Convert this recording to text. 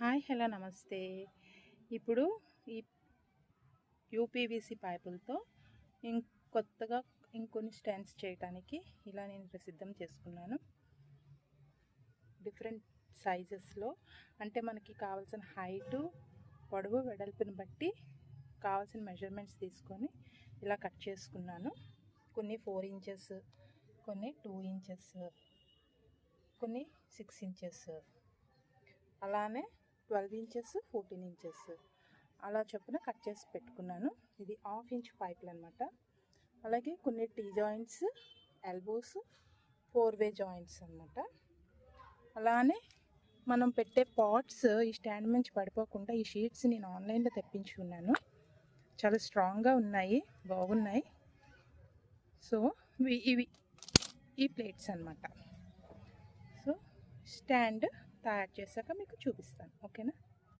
Hi hello నమస్తే. ఇప్పుడు ఈ యూపీవీసీ పైపులతో కొత్తగా ఇంకొన్ని స్టాండ్స్ చేయడానికి ఇలా నేను సిద్ధం చేసుకున్నాను. డిఫరెంట్ సైజెస్లో, అంటే మనకి కావాల్సిన హైటు, పొడవు, వెడల్పుని బట్టి కావాల్సిన మెజర్మెంట్స్ తీసుకొని ఇలా కట్ చేసుకున్నాను. కొన్ని 4 ఇంచెస్, కొన్ని 2 ఇంచెస్, కొన్ని 6 ఇంచెస్, అలానే 12 ఇంచెస్, 14 ఇంచెస్ అలా చొప్పున కట్ చేసి పెట్టుకున్నాను. ఇది 1/2 ఇంచ్ పైపులు అనమాట. అలాగే కొన్ని టీ జాయింట్స్, ఎల్బోస్, 4-వే జాయింట్స్ అనమాట. అలానే మనం పెట్టే పాట్స్ ఈ స్టాండ్ నుంచి పడిపోకుండా ఈ షీట్స్ నేను ఆన్లైన్లో తెప్పించుకున్నాను. చాలా స్ట్రాంగ్గా ఉన్నాయి, బాగున్నాయి. సో ఇవి ఈ ప్లేట్స్ అనమాట. సో స్టాండ్ తయారు చేశాక మీకు చూపిస్తాను, ఓకేనా.